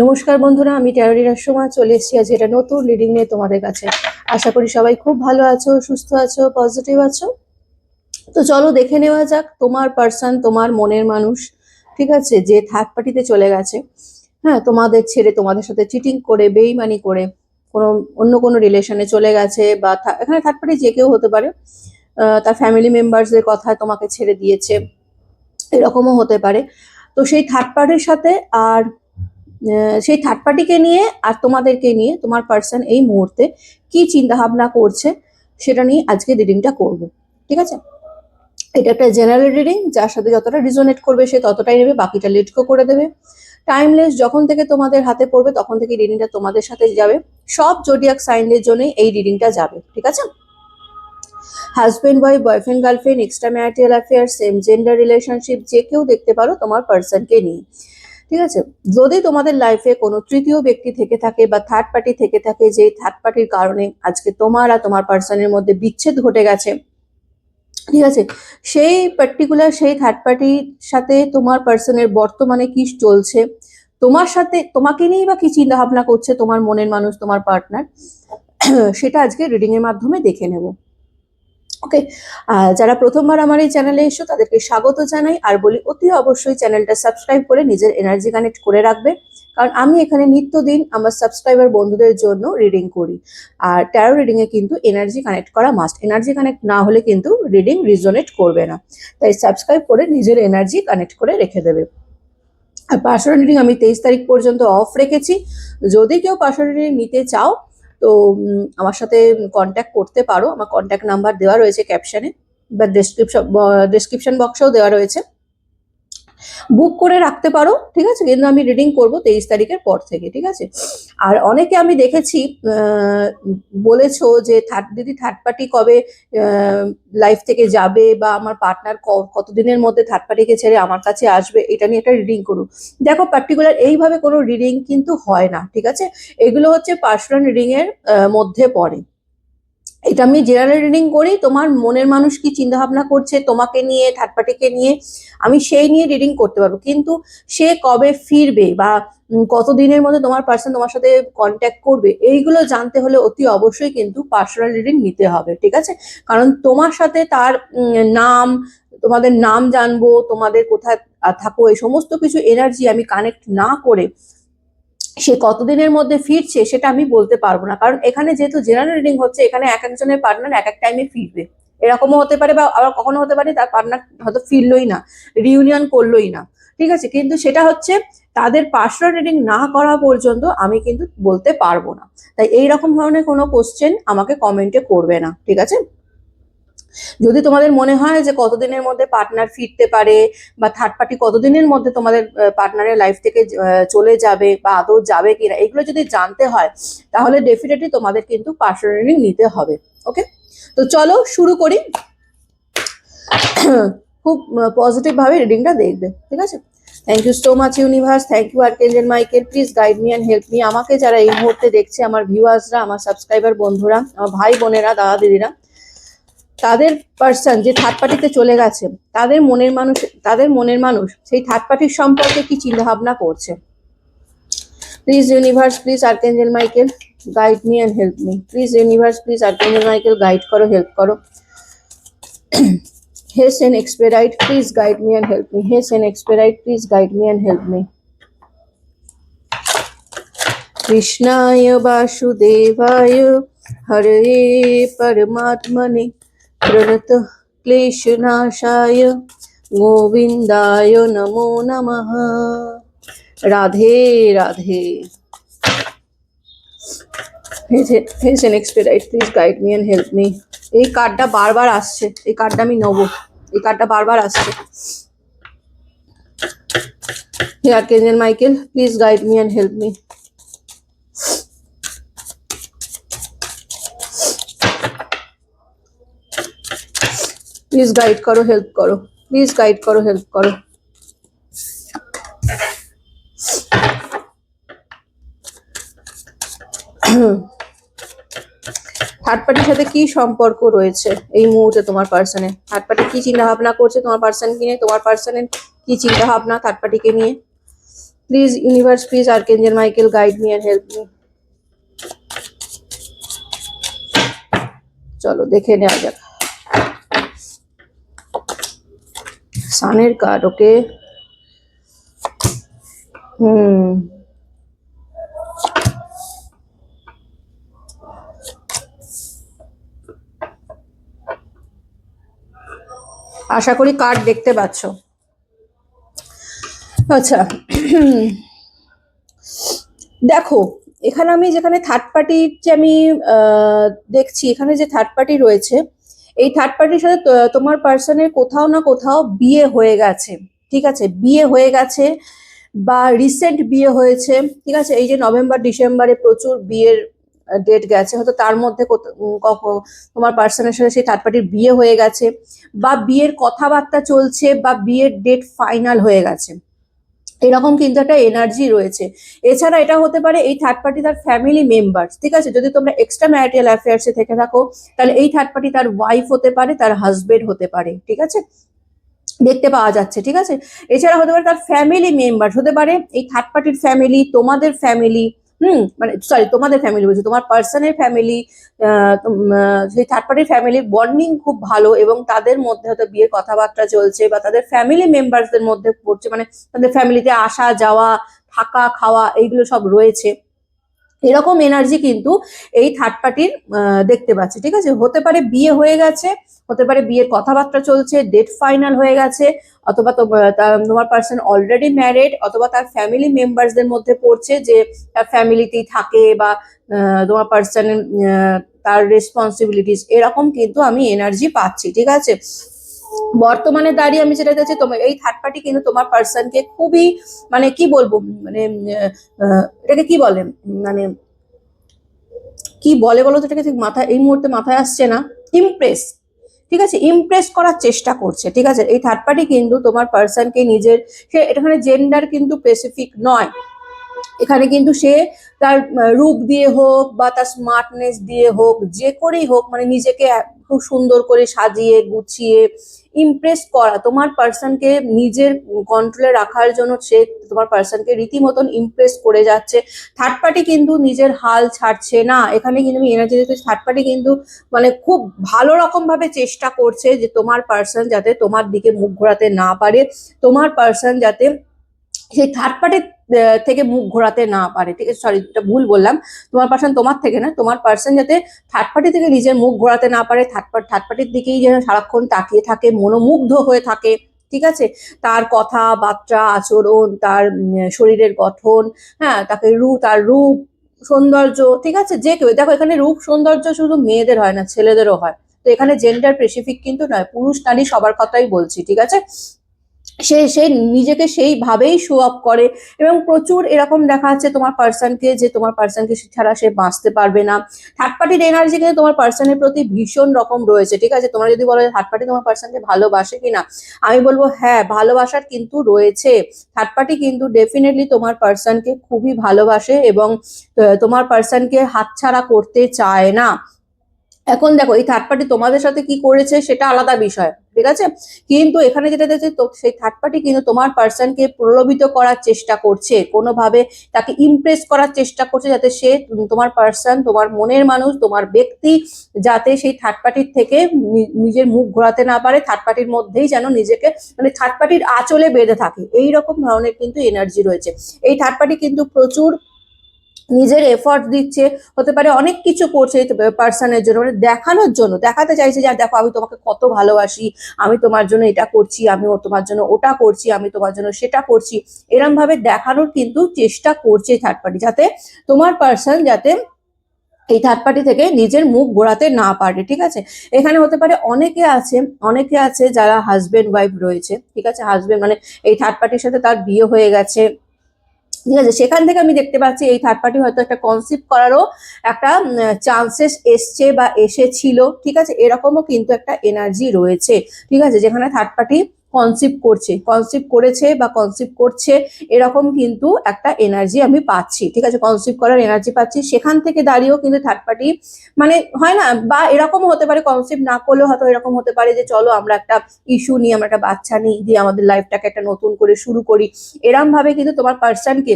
নমস্কার বন্ধুরা, আমি ট্যারোরিনার সময় চলে এসেছি আজ এটা নতুন রিডিং নিয়ে তোমাদের কাছে। আশা করি সবাই খুব ভালো আছো, সুস্থ আছো, পজিটিভ আছো। তো চলো দেখে নেওয়া যাক তোমার পার্সন, তোমার মনের মানুষ, ঠিক আছে, যে থার্ড পার্টিতে চলে গেছে। হ্যাঁ, তোমাদের ছেড়ে তোমাদের সাথে চিটিং করে, বেইমানি করে কোনো অন্য কোনো রিলেশনে চলে গেছে, বা এখানে থার্ড পার্টি যে কেউ হতে পারে। তার ফ্যামিলি মেম্বার্সদের কথায় তোমাকে ছেড়ে দিয়েছে, এরকমও হতে পারে। তো সেই থার্ড পার্টির সাথে আর সেই থার্ড পার্টিকে নিয়ে আর তোমাদেরকে নিয়ে তোমার পার্সন এই মুহূর্তে কি চিন্তা ভাবনা করছে সেটা নিয়ে আজকে রিডিংটা করব। ঠিক আছে, এটা একটা জেনারেল রিডিং, যার সাথে যতটা রিজোনেট করবে সে ততটাই নেবে, বাকিটা লেট গো করে দেবে। টাইমলেস যখন থেকে তোমাদের হাতে পড়বে তখন থেকে রিডিংটা তোমাদের সাথে যাবে। সব জোডিয়াক সাইনের জন্যই এই রিডিংটা যাবে, ঠিক আছে। Husband wife, boyfriend girlfriend, extra marital affair, same gender relationship, যে কেউ দেখতে পারো তোমার পার্সনকে নিয়ে। ঠিক আছে, যদি তোমাদের লাইফে কোনো তৃতীয় ব্যক্তি থেকে থাকে বা থার্ড পার্টি থেকে থাকে, যে থার্ড পার্টির কারণে আজকে তোমার আর তোমার পার্সনের মধ্যে বিচ্ছেদ ঘটে গেছে, ঠিক আছে, সেই পার্টিকুলার সেই থার্ড পার্টির সাথে তোমার পার্সনের বর্তমানে কি চলছে, তোমার সাথে তোমাকে নিয়েই বা কি চিন্তা ভাবনা করছে তোমার মনের মানুষ, তোমার পার্টনার, সেটা আজকে রিডিং এর মাধ্যমে দেখে নেব। ওকে, যারা প্রথমবার আমার এই চ্যানেলে এসো তাদেরকে স্বাগত জানাই, আর বলি অতি অবশ্যই চ্যানেলটা সাবস্ক্রাইব করে নিজের এনার্জি কানেক্ট করে রাখবে, কারণ আমি এখানে নিত্যদিন আমার সাবস্ক্রাইবার বন্ধুদের জন্য রিডিং করি। আর ট্যারো রিডিং এ কিন্তু এনার্জি কানেক্ট করা মাস্ট, এনার্জি কানেক্ট না হলে কিন্তু রিডিং রিজোনেট করবে না। তাই সাবস্ক্রাইব করে নিজের এনার্জি কানেক্ট করে রেখে দেবে। আর পার্সোনাল রিডিং আমি 23 তারিখ পর্যন্ত অফ রেখেছি। যদি কেউ পার্সোনাল রিডিং নিতে চাও তো আমার সাথে কন্ট্যাক্ট করতে পারো। আমার কন্ট্যাক্ট নাম্বার দেওয়া রয়েছে ক্যাপশনে বা ডেসক্রিপশন বক্সেও দেওয়া রয়েছে, বুক করে রাখতে পারো। ঠিক আছে, কিন্তু আমি রিডিং করব 23 তারিখের পর থেকে, ঠিক আছে। আর অনেকে আমি দেখেছি বলেছো যে দিদি থার্ড পার্টি কবে লাইফ থেকে যাবে, বা আমার পার্টনার কতদিনের মধ্যে থার্ড পার্টিকে ছেড়ে আমার কাছে আসবে, এটা নিয়ে একটা রিডিং করুন। দেখো, পার্টিকুলার এইভাবে কোনো রিডিং কিন্তু হয় না, ঠিক আছে। এগুলো হচ্ছে পার্সোনাল রিডিং এর মধ্যে পড়ে। এটা আমি জেনারেল রিডিং করি, তোমার মনের মানুষ কি চিন্তা ভাবনা করছে তোমাকে নিয়ে, থার্ড পার্টিকে নিয়ে, আমি সেই নিয়ে রিডিং করতে পারবো। কিন্তু সে কবে ফিরবে বা কতদিনের মধ্যে তোমার পার্সন তোমার সাথে কন্ট্যাক্ট করবে, এইগুলো জানতে হলে অতি অবশ্যই কিন্তু পার্সোনাল রিডিং নিতে হবে, ঠিক আছে। কারণ তোমার সাথে তার নাম, তোমাদের নাম জানবো, তোমাদের কোথায় থাকো, এই সমস্ত কিছু এনার্জি আমি কানেক্ট না করে সে কতদিনের মধ্যে ফিরছে সেটা আমি বলতে পারবো না। কারণ এখানে যেহেতু জেনারেল রিডিং হচ্ছে, এখানে এক একজনের পার্টনার এক এক টাইমে ফিরবে, এরকমও হতে পারে, বা আবার কখনো হতে পারে তার পার্টনার হয়তো ফিরলোই না, রিউনিয়ন করলোই না, ঠিক আছে। কিন্তু সেটা হচ্ছে তাদের পার্সোনাল রিডিং না করা পর্যন্ত আমি কিন্তু বলতে পারবো না। তাই এইরকম ধরনের কোনো কোশ্চেন আমাকে কমেন্টে করবে না, ঠিক আছে। যদি তোমাদের মনে হয় যে কতদিনের মধ্যে পার্টনার ফিরতে পারে, বা থার্ড পার্টি কতদিনের মধ্যে তোমাদের পার্টনারের লাইফ থেকে চলে যাবে বা আদৌ যাবে কিনা, এগুলো যদি জানতে হয় তাহলে ডেফিনেটলি তোমাদের কিন্তু পার্সোনাল রিডিং নিতে হবে। ওকে, তো চলো শুরু করি। খুব পজিটিভ ভাবে রিডিংটা দেখবে, ঠিক আছে। Thank you so much universe, thank you archangel Michael, please guide me and help me. আমাকে যারা এই মুহূর্তে দেখছে, আমার ভিউয়ার্সরা, আমার সাবস্ক্রাইবার বন্ধুরা, আমার ভাই বোনেরা, দাদা দিদিরা, তাদের পার্সন যে থার্ড পার্টিতে চলে গেছে, তাদের মনের মানুষ সেই থার্ড পার্টির সম্পর্কে কি চিন্তা ভাবনা করছে। Please universe, please archangel Michael, guide me and help me. Please universe, please archangel Michael, guide করো, হেল্প করো। হে সেন এক্সপেরাইট, please guide me and help me. হে সেন এক্সপেরাইট, please guide me and help me. কৃষ্ণায় বাসুদেবায় হরে পরমাত্মনে প্রণত ক্লেশনাশায় গোবিন্দায় নমো নমঃ। রাধে রাধে। হেজ এন এক্সপেরাইট, please guide me and help me. এই কার্ডটা বারবার আসছে, এই কার্ডটা আমি নেবো, এই কার্ডটা বারবার আসছে। হে archangel Michael, please guide me and help me. Please guide করো, হেল্প করো, প্লিজ গাইড করো, হেল্প করো। থার্ড পার্টির সাথে কি সম্পর্ক রয়েছে এই মুহূর্তে তোমার পার্সনের? থার্ড পার্টি কি চিন্তা ভাবনা করছে তোমার পার্সনকে নিয়ে? তোমার পার্সনের কি চিন্তা ভাবনা থার্ড পার্টিকে নিয়ে? Please universe, please archangel Michael guide me and help me. চলো দেখে নেওয়া যাক। সানের কার্ড, ওকে। আশা করি কার্ড দেখতে পাচ্ছ। আচ্ছা, দেখো এখানে আমি যেখানে থার্ড পার্টির যে আমি দেখছি, এখানে যে থার্ড পার্টি রয়েছে, এই থার্ড পার্টির সাথে তোমার পার্সনের কোথাও না কোথাও বিয়ে হয়ে গেছে, ঠিক আছে, বিয়ে হয়ে গেছে বা রিসেন্ট বিয়ে হয়েছে, ঠিক আছে। এই যে নভেম্বর ডিসেম্বরে প্রচুর বিয়ের ডেট গেছে, হয়তো তার মধ্যে তোমার পার্সনের সাথে সেই থার্ড পার্টির বিয়ে হয়ে গেছে, বা বিয়ের কথাবার্তা চলছে, বা বিয়ের ডেট ফাইনাল হয়ে গেছে, এরকম কিন্তু একটা এনার্জি রয়েছে। এছাড়া এটা হতে পারে এই থার্ড পার্টি তার ফ্যামিলি মেম্বার, ঠিক আছে। যদি তোমরা এক্সট্রা ম্যারিটাল অ্যাফেয়ার্সে থেকে থাকো, তাহলে এই থার্ড পার্টি তার ওয়াইফ হতে পারে, তার হাজবেন্ড হতে পারে, ঠিক আছে, দেখতে পাওয়া যাচ্ছে, ঠিক আছে। এছাড়া হতে পারে তার ফ্যামিলি মেম্বার, হতে পারে এই থার্ড পার্টির ফ্যামিলি, তোমাদের ফ্যামিলি, মানে সরি তোমাদের ফ্যামিলি বলছি, তোমার পার্সনের ফ্যামিলি, সেই থার্ড পার্টির ফ্যামিলির বন্ডিং খুব ভালো, এবং তাদের মধ্যে হয়তো বিয়ের কথাবার্তা চলছে, বা তাদের ফ্যামিলি মেম্বারসদের মধ্যে পড়ছে, মানে তাদের ফ্যামিলিতে আসা যাওয়া, থাকা খাওয়া এইগুলো সব রয়েছে, এরকম এনার্জি কিন্তু এই থার্ড পার্টির দেখতে পাচ্ছি, ঠিক আছে। হতে পারে বিয়ে হয়ে গেছে, হতে পারে বিয়ের কথাবার্তা চলছে, ডেট ফাইনাল হয়ে গেছে, অথবা তোমার পার্সন অলরেডি ম্যারিড, অথবা তার ফ্যামিলি মেম্বারসদের মধ্যে পড়ছে, যে তার ফ্যামিলিতেই থাকে, বা তোমার পার্সনের তার রেসপন্সিবিলিটিস, এরকম কিন্তু আমি এনার্জি পাচ্ছি, ঠিক আছে। বর্তমানে দাঁড়িয়ে আমি যেটা দেখছি, তোমার এই থার্ড পার্টি কিন্তু তোমার পার্সনকে খুবই, মানে কি বলবো, মানে এটাকে কি বলে, মানে কি বলে বলো তো, এটাকে ঠিক মাথায় এই মুহূর্তে মাথায় আসছে না, ইমপ্রেস, ঠিক আছে, ইমপ্রেস করার চেষ্টা করছে, ঠিক আছে। এই থার্ড পার্টি কিন্তু তোমার পার্সনকে নিজের, সে এখানে জেন্ডার কিন্তু স্পেসিফিক নয়, এখানে কিন্তু সে তার রূপ দিয়ে হোক, বা তার স্মার্টনেস দিয়ে হোক, যে করেই হোক, মানে নিজেকে খুব সুন্দর করে সাজিয়ে গুছিয়ে ইমপ্রেস করা, তোমার পার্সনকে নিজের কন্ট্রোলে রাখার জন্য সে তোমার পার্সনকে রীতিমতন ইমপ্রেস করে যাচ্ছে। থার্ড পার্টি কিন্তু নিজের হাল ছাড়ছে না, এখানে কিন্তু আমি এনার্জি দিতে, থার্ড পার্টি কিন্তু মানে খুব ভালো রকম ভাবে চেষ্টা করছে যে তোমার পার্সন যাতে তোমার দিকে মুখ ঘোরাতে না পারে, তোমার পার্সন যাতে সেই থার্ড পার্টির থেকে মুখ ঘোরাতে না পারে, ঠিক আছে, সরি এটা ভুল বললাম, তোমার পার্সন তোমার থেকে না, তোমার পার্সন যাতে থার্ড পার্টি থেকে নিজের মুখ ঘোরাতে না পারে, থার্ড পার্টির দিকেই যেন সারাক্ষণ তাকিয়ে থাকে, মনোমুগ্ধ হয়ে থাকে, ঠিক আছে। তার কথাবার্তা, আচরণ, তার শরীরের গঠন, হ্যাঁ, তার রূপ সৌন্দর্য, ঠিক আছে, যে কেউ, দেখো এখানে রূপ সৌন্দর্য শুধু মেয়েদের হয় না, ছেলেদেরও হয়, তো এখানে জেন্ডার স্পেসিফিক কিন্তু নয়, পুরুষ নারী সবার কথাই বলছি, ঠিক আছে। সে সে নিজেকে সেইভাবেই শো অফ করে, এবং প্রচুর এরকম দেখা যাচ্ছে তোমার পার্সনকে, যে তোমার পার্সনকে ছাড়া সে বাঁচতে পারবে না। থার্ড পার্টির এনার্জি কিন্তু তোমার পার্সনের প্রতি ভীষণ রকম রয়েছে, ঠিক আছে। তোমরা যদি বলো থার্ড পার্টি তোমার পার্সনকে ভালোবাসে কিনা, আমি বলবো হ্যাঁ, ভালোবাসার কিন্তু রয়েছে। থার্ড পার্টি কিন্তু ডেফিনেটলি তোমার পার্সনকে খুবই ভালোবাসে, এবং তোমার পার্সনকে হাতছাড়া করতে চায় না। এখন দেখো এই থার্ড পার্টি তোমাদের সাথে কি করেছে সেটা আলাদা বিষয়, ঠিক আছে, কিন্তু এখানে যেটা দেখছে, তো সেই থার্ড পার্টি কিন্তু তোমার পার্সনকে প্রলোভিত করার চেষ্টা করছে, কোনোভাবে তাকে ইমপ্রেস করার চেষ্টা করছে, যাতে সে তোমার পার্সন, তোমার মনের মানুষ, তোমার ব্যক্তি, যাতে সেই থার্ড পার্টির থেকে নিজের মুখ ঘোরাতে না পারে, থার্ড পার্টির মধ্যেই যেন নিজেকে, মানে থার্ড পার্টির আঁচলে বেঁধে থাকে, এই রকম ধরনের কিন্তু এনার্জি রয়েছে। এই থার্ড পার্টি কিন্তু প্রচুর নিজের এফর্ট দিচ্ছে, হতে পারে অনেক কিছু করছে পার্সনের জন্য, মানে দেখানোর জন্য, দেখাতে চাইছে যে দেখো আমি তোমাকে কত ভালোবাসি, আমি তোমার জন্য এটা করছি, আমি তোমার জন্য ওটা করছি, আমি তোমার জন্য সেটা করছি, এরম ভাবে দেখানোর কিন্তু চেষ্টা করছে থার্ড পার্টি, যাতে তোমার পার্সন যাতে এই থার্ড পার্টি থেকে নিজের মুখ ঘোরাতে না পারে, ঠিক আছে। এখানে হতে পারে অনেকে আছে যারা হাজবেন্ড ওয়াইফ রয়েছে, ঠিক আছে, হাজবেন্ড মানে এই থার্ড পার্টির সাথে তার বিয়ে হয়ে গেছে, ঠিক আছে, সেখান থেকে আমি দেখতে পাচ্ছি এই থার্ড পার্টি হয়তো একটা কনসিভ করারও একটা চান্সেস এসছে বা এসেছিল, ঠিক আছে, এরকমও কিন্তু একটা এনার্জি রয়েছে, ঠিক আছে, যেখানে থার্ড পার্টি কনসিভ করেছে বা কনসিভ করছে, এরকম কিন্তু একটা এনার্জি আমি পাচ্ছি, ঠিক আছে, কনসিভ করার এনার্জি পাচ্ছি। সেখান থেকে দাঁড়িয়েও কিন্তু থার্ড পার্টি মানে হয় না, বা এরকমও হতে পারে কনসিভ না করলেও হয়তো এরকম হতে পারে যে চলো আমরা একটা ইস্যু নিয়ে, আমরা একটা বাচ্চা নিই, দিয়ে আমাদের লাইফটাকে একটা নতুন করে শুরু করি, এরম ভাবে কিন্তু তোমার পার্সনকে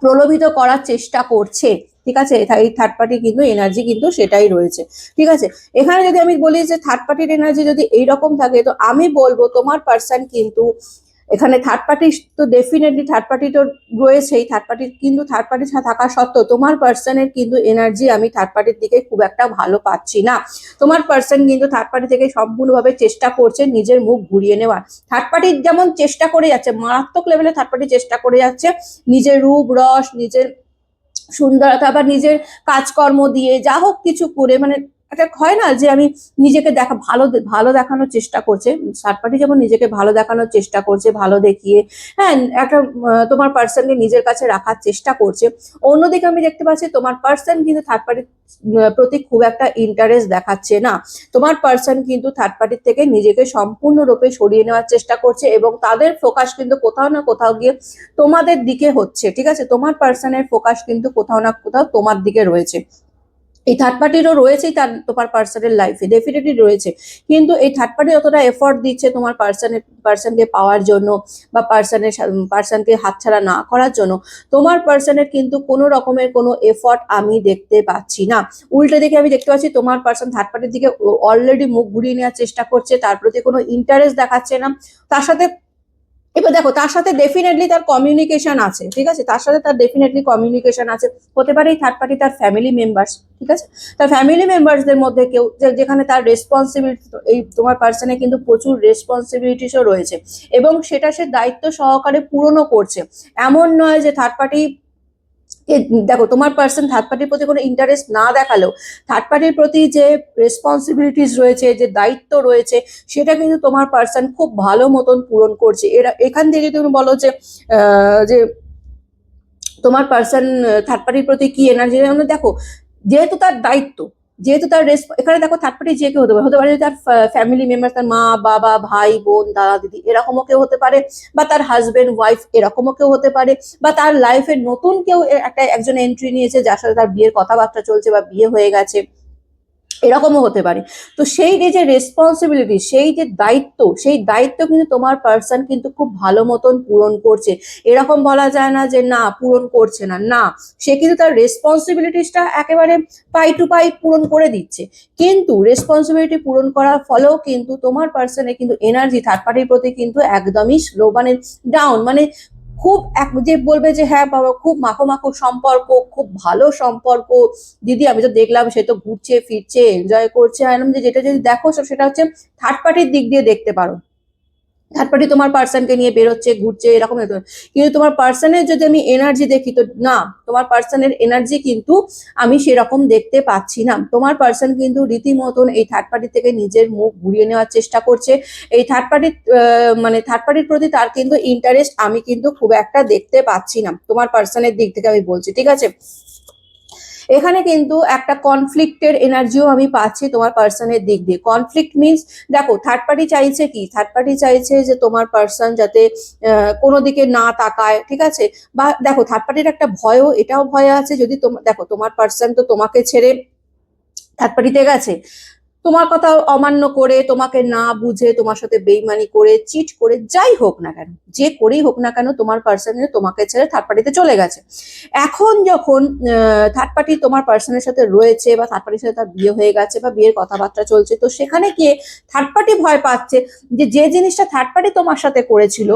প্রলোভিত করার চেষ্টা করছে, ঠিক আছে। এই থার্ড পার্টি কিন্তু এনার্জি কিন্তু সেটাই রয়েছে, ঠিক আছে। এখানে যদি আমি বলি যে থার্ড পার্টির এনার্জি যদি এইরকম থাকে, তো আমি বলবো তোমার পার্সন কিন্তু এখানে থার্ড পার্টি, তো ডেফিনেটলি থার্ড পার্টি তো রয়েছেই, থার্ড পার্টি কিন্তু থার্ড পার্টি থাকা সত্ত্বেও তোমার পার্সনের কিন্তু এনার্জি আমি থার্ড পার্টির দিকে খুব একটা ভালো পাচ্ছি না। তোমার পার্সন কিন্তু থার্ড পার্টি থেকে সম্পূর্ণভাবে চেষ্টা করছে নিজের মুখ ঘুরিয়ে নেওয়ার। থার্ড পার্টি যেমন চেষ্টা করে যাচ্ছে, মারাত্মক লেভেলে থার্ড পার্টি চেষ্টা করে যাচ্ছে নিজের রূপ রস, নিজের সুন্দরতা বা নিজের কাজকর্ম দিয়ে যা হোক কিছু করে, মানে একটা হয় না যে আমি নিজেকে ভালো দেখানোর চেষ্টা করছে, থার্ড পার্টি যেমন নিজেকে ভালো দেখানোর চেষ্টা করছে, ভালো দেখিয়ে, হ্যাঁ, একটা তোমার পার্সনকে নিজের কাছে রাখার চেষ্টা করছে। অন্যদিকে আমি দেখতে পাচ্ছি তোমার পার্সন কিন্তু থার্ড পার্টির প্রতি খুব একটা ইন্টারেস্ট দেখাচ্ছে না। তোমার পার্সন কিন্তু থার্ড পার্টির থেকে নিজেকে সম্পূর্ণরূপে সরিয়ে নেওয়ার চেষ্টা করছে, এবং তাদের ফোকাস কিন্তু কোথাও না কোথাও গিয়ে তোমাদের দিকে হচ্ছে, ঠিক আছে। তোমার পার্সনের ফোকাস কিন্তু কোথাও না কোথাও তোমার দিকে রয়েছে। এই থার্ড পার্টিরও রয়েছেই তার তোমার পার্সনের লাইফে ডেফিনেটলি রয়েছে, কিন্তু এই থার্ড পার্টি যতটা এফর্ট দিচ্ছে তোমার পার্সনকে পাওয়ার জন্য বা পার্সনকে হাতছাড়া না করার জন্য, তোমার পার্সনের কিন্তু কোনো রকমের কোনো এফর্ট আমি দেখতে পাচ্ছি না। উল্টে দিকে আমি দেখতে পাচ্ছি তোমার পার্সন থার্ড পার্টির দিকে অলরেডি মুখ ঘুরিয়ে নেওয়ার চেষ্টা করছে, তার প্রতি কোনো ইন্টারেস্ট দেখাচ্ছে না। তার সাথে এবার দেখো, তার সাথে ডেফিনেটলি তার কমিউনিকেশন আছে, ঠিক আছে, তার সাথে তার ডেফিনেটলি কমিউনিকেশন আছে। হতে পারে এই থার্ড পার্টি তার ফ্যামিলি মেম্বার্স, ঠিক আছে, তার ফ্যামিলি মেম্বার্সদের মধ্যে কেউ যেখানে তার রেসপন্সিবিলিটি, এই তোমার পার্সনে কিন্তু প্রচুর রেসপন্সিবিলিটিসও রয়েছে, এবং সেটা সে দায়িত্ব সহকারে পূরণও করছে। এমন নয় যে থার্ড পার্টি, দেখো তোমার পার্সন থার্ড পার্টির প্রতি কোনো ইন্টারেস্ট না দেখালেও থার্ড পার্টির প্রতি যে রেসপন্সিবিলিটিস রয়েছে, যে দায়িত্ব রয়েছে, সেটা কিন্তু তোমার পার্সন খুব ভালো মতন পূরণ করছে। এখান থেকে তুমি বলো যে তোমার পার্সন থার্ড পার্টির প্রতি কি এনার্জি, দেখো যেহেতু তার দায়িত্ব, যেহেতু তার এখানে দেখো থার্ড পার্টি যে কেউ হতে পারে তার ফ্যামিলি মেম্বার, তার মা বাবা ভাই বোন দাদা দিদি এরকমও কেউ হতে পারে, বা তার হাজবেন্ড ওয়াইফ এরকমও কেউ হতে পারে, বা তার লাইফে নতুন কেউ একজন এন্ট্রি নিয়েছে যার সাথে তার বিয়ের কথাবার্তা চলছে বা বিয়ে হয়ে গেছে, এরকমও হতে পারে। তো সেই যে রেসপন্সিবিলিটি, সেই দায়িত্ব কিন্তু তোমার পার্সন কিন্তু খুব ভালো মতন পূরণ করছে। এরকম বলা যায় না যে না পূরণ করছে না, না, সে কিন্তু তার রেসপন্সিবিলিটিসটা একেবারে পাই টু পাই পূরণ করে দিচ্ছে। কিন্তু রেসপন্সিবিলিটি পূরণ করার ফলেও কিন্তু তোমার পার্সনের কিন্তু এনার্জি থার্ড পার্টির প্রতি কিন্তু একদমই স্লো, মানে ডাউন, মানে খুব যে বলবে যে হ্যাঁ বাবা খুব মাখো মাখো সম্পর্ক, খুব ভালো সম্পর্ক, দিদি আমি তো দেখলাম সে তো ঘুরছে ফিরছে এনজয় করছে, যে যেটা যদি দেখো সেটা হচ্ছে থার্ড পার্টির দিক দিয়ে দেখতে পারো। থার্ড পার্টি তোমার পার্সনকে নিয়ে বেরোচ্ছে ঘুরছে এরকম, কিন্তু তোমার পার্সনের যদি আমি এনার্জি দেখি, তো না, তোমার পার্সনের এনার্জি কিন্তু আমি সেরকম দেখতে পাচ্ছি না। তোমার পার্সন কিন্তু রীতিমতন এই থার্ড পার্টি থেকে নিজের মুখ ঘুরিয়ে নেওয়ার চেষ্টা করছে। এই থার্ড পার্টির মানে থার্ড পার্টির প্রতি তার কিন্তু ইন্টারেস্ট আমি কিন্তু খুব একটা দেখতে পাচ্ছি না, তোমার পার্সনের দিক থেকে আমি বলছি, ঠিক আছে। এখানে কিন্তু একটা কনফ্লিক্টের এনার্জিও আমি পাচ্ছি তোমার পার্সনের দিক দিয়ে। কনফ্লিক্ট মিনস, দেখো থার্ড পার্টি চাইছে কি, থার্ড পার্টি চাইছে যে তোমার পার্সন যাতে কোনো দিকে না তাকায়, ঠিক আছে। বা দেখো থার্ড পার্টির একটা ভয়ও, এটাও ভয় আছে, যদি দেখো তোমার পার্সন তো তোমাকে ছেড়ে থার্ড পার্টিতে গেছে, তোমার কথা অমান্য করে, তোমাকে না বুঝে, তোমার সাথে বেইমানি করে, চিট করে, যাই হোক না কেন, যে করেই হোক না কেন, তোমার পার্সন তোমাকে ছেড়ে থার্ড পার্টিতে চলে গেছে। এখন যখন থার্ড পার্টি তোমার পার্সনের সাথে রয়েছে, বা থার্ড পার্টির সাথে তার বিয়ে হয়ে গেছে বা বিয়ের কথাবার্তা চলছে, তো সেখানে গিয়ে থার্ড পার্টি ভয় পাচ্ছে যে জিনিসটা থার্ড পার্টি তোমার সাথে করেছিল,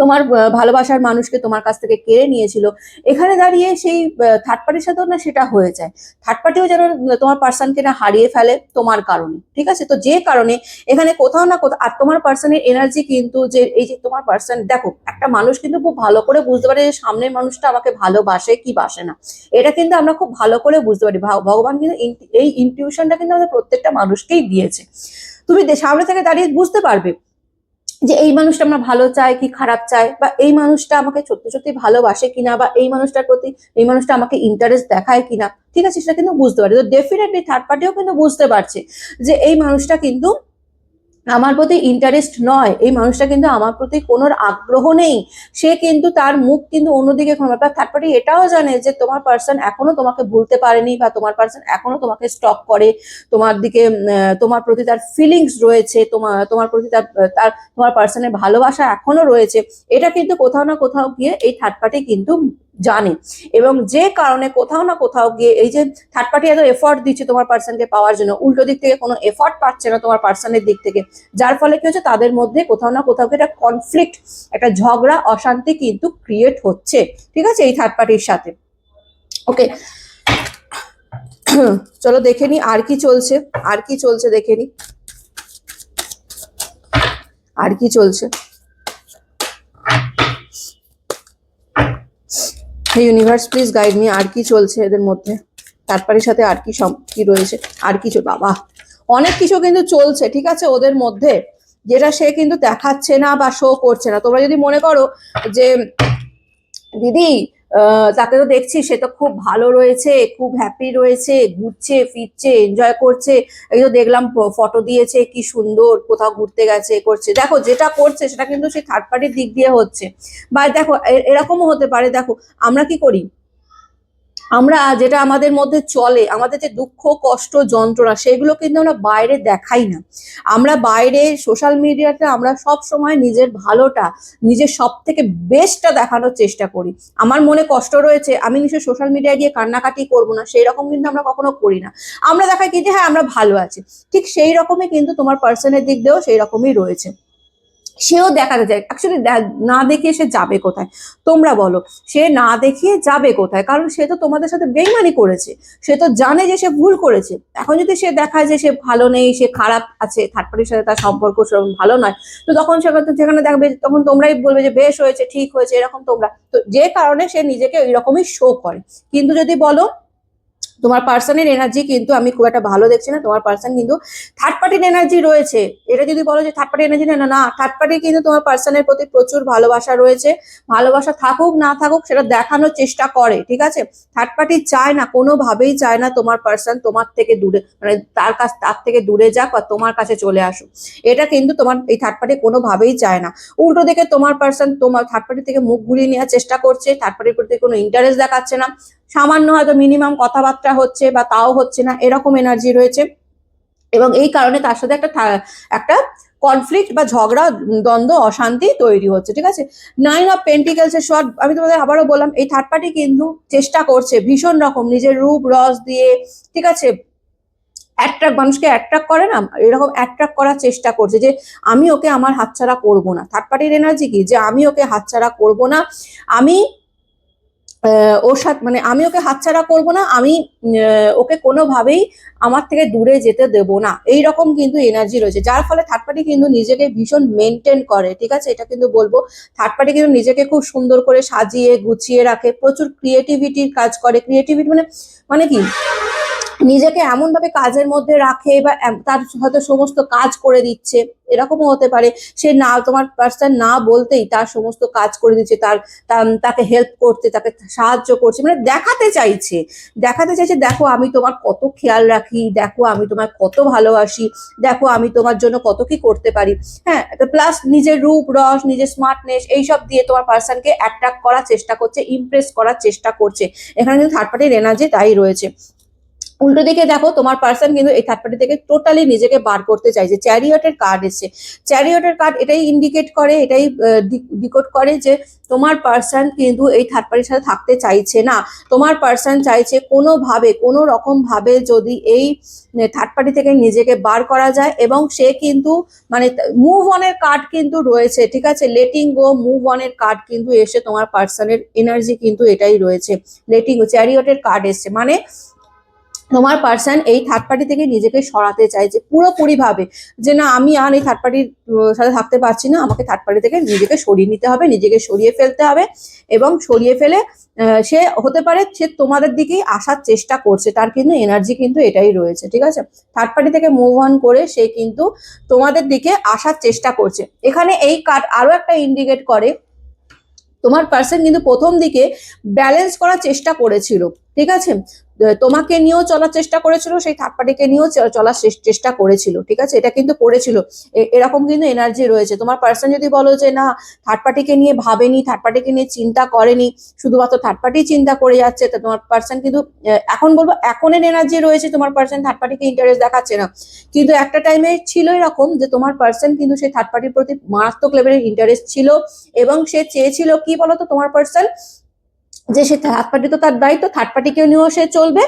তোমার ভালোবাসার মানুষকে তোমার কাছ থেকে কেড়ে নিয়েছিল, এখানে দাঁড়িয়ে সেই থার্ড পার্টির সাথেও না সেটা হয়ে যায়। থার্ড পার্টিও যেন তোমার পার্সনকে না হারিয়ে ফেলে তোমার কারণে, ঠিক আছে। তো যে কারণে এখানে কোথাও না কোথাও, আর তোমার পার্সনের এনার্জি কিন্তু যে এই যে তোমার পার্সন, দেখো একটা মানুষ কিন্তু খুব ভালো করে বুঝতে পারে যে সামনের মানুষটা আমাকে ভালোবাসে কি বাসে না, এটা কিন্তু আমরা খুব ভালো করে বুঝতে পারি। ভগবান কিন্তু এই ইনটিউশনটা কিন্তু আমাদের প্রত্যেকটা মানুষকেই দিয়েছে। তুমি সামনে থেকে দাঁড়িয়ে বুঝতে পারবে যে এই মানুষটা আমরা ভালো চাই কি খারাপ চাই, বা এই মানুষটা আমাকে সত্যি সত্যি ভালোবাসে কিনা, বা এই মানুষটার প্রতি এই মানুষটা আমাকে ইন্টারেস্ট দেখায় কিনা, ঠিক আছে, সেটা কিন্তু বুঝতে পারে। তো ডেফিনেটলি থার্ড পার্টিও কিন্তু বুঝতে পারছে যে এই মানুষটা কিন্তু আমার প্রতি ইন্টারেস্ট নয়, এই মানুষটা কিন্তু আমার প্রতি কোনো আগ্রহ নেই, সে কিন্তু তার মুখ কিন্তু অন্যদিকে ঘোরাবে। থার্ড পার্টি এটাও জানে যে তোমার পার্সন এখনো তোমাকে ভুলতে পারেনি, বা তোমার পার্সন এখনো তোমাকে স্টক করে, তোমার দিকে তোমার প্রতি তার ফিলিংস রয়েছে, তোমার প্রতি তার তার তোমার পার্সনের ভালোবাসা এখনো রয়েছে। এটা কিন্তু কোথাও না কোথাও গিয়ে এই থার্ড পার্টি কিন্তু জানে। এবং যে কারণে কোথাও না কোথাও গিয়ে এই যে থার্ড পার্টি এত এফর্ট দিচ্ছে তোমার পার্সনকে পাওয়ার জন্য, উল্টো দিক থেকে কোনো এফর্ট পাচ্ছে না তোমার পার্সনের দিক থেকে, যার ফলে কি হচ্ছে তাদের মধ্যে কোথাও না কোথাও একটা কনফ্লিক্ট, একটা ঝগড়া, অশান্তি কিন্তু ক্রিয়েট হচ্ছে, ঠিক আছে, এই থার্ড পার্টির সাথে। ওকে, চলো দেখে নি আর কি চলছে, আর কি চলছে দেখে নি, আর কি চলছে। ইউনিভার্স প্লিজ গাইড মি, আর কি চলছে এদের মধ্যে, থার্ড পার্টির সাথে আর কি কি রয়েছে, আর কিছু, বাবা অনেক কিছু কিন্তু চলছে, ঠিক আছে, ওদের মধ্যে, যেটা সে কিন্তু দেখাচ্ছে না বা শো করছে না। তোমরা যদি মনে করো যে দিদি তাকে তো দেখছি সে তো খুব ভালো রয়েছে, খুব হ্যাপি রয়েছে, ঘুরছে ফিরছে, এনজয় করছে, এই তো দেখলাম ফটো দিয়েছে কি সুন্দর, কোথাও ঘুরতে গেছে, করছে, দেখো যেটা করছে সেটা কিন্তু সেই থার্ড পার্টির দিক দিয়ে হচ্ছে। বা দেখো এরকমও হতে পারে, দেখো আমরা কি করি, আমরা যেটা আমাদের মধ্যে চলে, আমাদের যে দুঃখ কষ্ট যন্ত্রণা, সেগুলো কিন্তু আমরা বাইরে দেখাই না। আমরা বাইরে সোশ্যাল মিডিয়াতে আমরা সব সময় নিজের ভালোটা, নিজের সব থেকে বেস্টটা দেখানোর চেষ্টা করি। আমার মনে কষ্ট রয়েছে, আমি নিশ্চয়ই সোশ্যাল মিডিয়ায় গিয়ে কান্নাকাটি করবো না, সেই রকম কিন্তু আমরা কখনো করি না। আমরা দেখাই কি যে হ্যাঁ আমরা ভালো আছি। ঠিক সেই রকমই কিন্তু তোমার পার্সনের দিক দিয়েও সেই রকমই রয়েছে, সেও দেখাতে চায়। অ্যাকচুয়ালি না দেখিয়ে সে যাবে কোথায়, তোমরা বলো, সে না দেখিয়ে যাবে কোথায়? কারণ সে তো তোমাদের সাথে বেইমানি করেছে, সে তো জানে যে সে ভুল করেছে। এখন যদি সে দেখায় যে সে ভালো নেই, সে খারাপ আছে, থার্ড পার্টির সাথে তার সম্পর্ক সেরকম ভালো নয়, তো তখন সেখানে দেখবে, তখন তোমরাই বলবে যে বেশ হয়েছে, ঠিক হয়েছে, এরকম তোমরা তো, যে কারণে সে নিজেকে ওইরকমই শো করে। কিন্তু যদি বলো তোমার পার্সনের এনার্জি কিন্তু আমি খুব একটা ভালো দেখছি না, তোমার পার্সন কিন্তু থার্ড পার্টির এনার্জি রয়েছে, এটা যদি বলো যে থার্ড পার্টি এনার্জি, না না, থার্ড পার্টি কিন্তু তোমার পার্সনের প্রতি প্রচুর ভালোবাসা রয়েছে, ভালোবাসা থাকুক না থাকুক সেটা দেখানোর চেষ্টা করে, ঠিক আছে। থার্ড পার্টি চায় না, কোনোভাবেই চায় না তোমার পার্সন তোমার থেকে দূরে, মানে তার থেকে দূরে যাক বা তোমার কাছে চলে আসুক, এটা কিন্তু তোমার এই থার্ড পার্টি কোনোভাবেই চায় না। উল্টো দিকে তোমার পার্সন তোমার থার্ড পার্টি থেকে মুখ ঘুরিয়ে নেওয়ার চেষ্টা করছে, থার্ড পার্টির প্রতি কোনো ইন্টারেস্ট দেখাচ্ছে না, সামান্য হয়তো মিনিমাম কথাবার্তা হচ্ছে বা তাও হচ্ছে না, এরকম এনার্জি রয়েছে। এবং এই কারণে তার সাথে একটা কনফ্লিক্ট বা ঝগড়া, দ্বন্দ্ব, অশান্তি তৈরি হচ্ছে, ঠিক আছে। 9 অফ পেন্টিকেলস এর শর্ট, আমি তোমাদের আবারও বললাম, এই থার্ড পার্টি কিন্তু চেষ্টা করছে ভীষণ রকম নিজের রূপ রস দিয়ে, ঠিক আছে, মানুষকে অ্যাট্রাক্ট করে না, এরকম অ্যাট্রাক্ট করার চেষ্টা করছে যে আমি ওকে আমার হাতছাড়া করবো না। থার্ড পার্টির এনার্জি কি, যে আমি ওকে হাতছাড়া করবো না, আমি ওর সাথে, মানে আমি ওকে হাতছাড়া করবো না, আমি ওকে কোনোভাবেই আমার থেকে দূরে যেতে দেব না, এই রকম কিন্তু এনার্জি রয়েছে। যার ফলে থার্ড পার্টি কিন্তু নিজেকে ভীষণ মেনটেন করে, ঠিক আছে, এটা কিন্তু বলবো। থার্ড পার্টি কিন্তু নিজেকে খুব সুন্দর করে সাজিয়ে গুছিয়ে রাখে, প্রচুর ক্রিয়েটিভিটির কাজ করে। ক্রিয়েটিভিটি মানে মানে কি, নিজেকে এমন ভাবে কাজের মধ্যে রাখে, বা তার হয়তো সমস্ত কাজ করে দিচ্ছে, এরকমও হতে পারে। সে না, তোমার পার্সন না বলতেই তার সমস্ত কাজ করে দিচ্ছে, তাকে হেল্প করতে, তাকে সাহায্য করছে, মানে দেখাতে চাইছে দেখো আমি তোমার কত খেয়াল রাখি, দেখো আমি তোমার কত ভালোবাসি, দেখো আমি তোমার জন্য কত কি করতে পারি। হ্যাঁ, প্লাস নিজের রূপ রস, নিজের স্মার্টনেস, এইসব দিয়ে তোমার পার্সনকে অ্যাট্রাক্ট করার চেষ্টা করছে, ইমপ্রেস করার চেষ্টা করছে। এখানে কিন্তু থার্ড পার্টির এনার্জি তাই রয়েছে। উল্টো দিকে দেখো তোমার পার্সন কিন্তু এই থার্ড পার্টি থেকে টোটালি নিজেকে বার করতে চাইছে। চ্যারিয়টের কার্ড এসছে, চ্যারিয়টের কার্ড এটাই ইন্ডিকেট করে, এটাই ডিকোড করে যে তোমার পার্সন কিন্তু এই থার্ড পার্টির সাথে থাকতে চাইছে না। তোমার পার্সন চাইছে কোনোভাবে, কোনো রকম ভাবে যদি এই থার্ড পার্টি থেকে নিজেকে বার করা যায়, এবং সে কিন্তু মানে মুভ অনের কার্ড কিন্তু রয়েছে, ঠিক আছে, লেটিং গো, মুভ অনের কার্ড কিন্তু এসে তোমার পার্সনের এনার্জি কিন্তু এটাই রয়েছে, লেটিং গো, চ্যারিয়টের কার্ড এসছে, মানে তোমার পার্সন এই থার্ড পার্টি থেকে নিজেকে সরাতে চাইছে পুরোপুরি ভাবে, যে না আমি আর এই থার্ড পার্টির সাথে থাকতে পারছি না, আমাকে থার্ড পার্টি থেকে নিজেকে সরিয়ে নিতে হবে, নিজেকে সরিয়ে ফেলতে হবে। এবং সরিয়ে ফেলে সে হতে পারে সে তোমাদের দিকেই আসার চেষ্টা করছে, তার কিন্তু এনার্জি কিন্তু এটাই রয়েছে, ঠিক আছে। থার্ড পার্টি থেকে মুভ অন করে সে কিন্তু তোমাদের দিকে আসার চেষ্টা করছে। এখানে এই কার্ড আরো একটা ইন্ডিকেট করে, তোমার পার্সন কিন্তু প্রথম দিকে ব্যালেন্স করার চেষ্টা করেছিল, ঠিক আছে, তোমাকে নিয়েও চলার চেষ্টা করেছিল, সেই থার্ড পার্টিকে নিয়েও চলার চেষ্টা করেছিল, ঠিক আছে, এটা কিন্তু করেছিল। এরকম কিন্তু এনার্জি রয়েছে। তোমার পার্সন যদি বলো যে না থার্ড পার্টিকে নিয়ে ভাবেনি, থার্ড পার্টিকে নিয়ে চিন্তা করেনি, শুধুমাত্র থার্ড পার্টি চিন্তা করে যাচ্ছে, তো তোমার পার্সন কিন্তু এখন বলবো এখনের এনার্জি রয়েছে তোমার পার্সন থার্ড পার্টিকে ইন্টারেস্ট দেখাচ্ছে না, কিন্তু একটা টাইমে ছিল এরকম যে তোমার পার্সন কিন্তু সেই থার্ড পার্টির প্রতি মারাত্মক লেভেলের ইন্টারেস্ট ছিল, এবং সে চেয়েছিল কি বলতো তোমার পার্সন, যে সে থার্ড পার্টি তো তার দায়িত্ব, থার্ড পার্টিকে নিয়েও সে চলবে,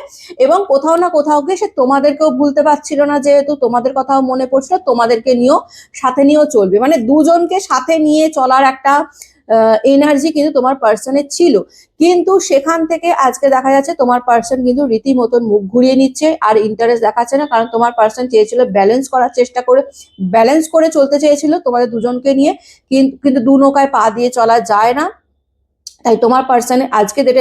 এবং কোথাও না কোথাও গিয়ে সে তোমাদেরকেও ভুলতে পারছিল না, যেহেতু তোমাদের কথাও মনে পড়ছিল, তোমাদেরকে নিয়েও সাথে নিয়েও চলবে, মানে দুজনকে সাথে নিয়ে চলার একটা এনার্জি কিন্তু তোমার পার্সনের ছিল। কিন্তু সেখান থেকে আজকে দেখা যাচ্ছে তোমার পার্সন কিন্তু রীতিমতন মুখ ঘুরিয়ে নিচ্ছে, আর ইন্টারেস্ট দেখাচ্ছে না, কারণ তোমার পার্সন চেয়েছিল ব্যালেন্স করার চেষ্টা করে, ব্যালেন্স করে চলতে চেয়েছিল তোমাদের দুজনকে নিয়ে, কিন্তু দু নৌকায় পা দিয়ে চলা যায় না। তাই তোমার পার্সনে আজকে যেটা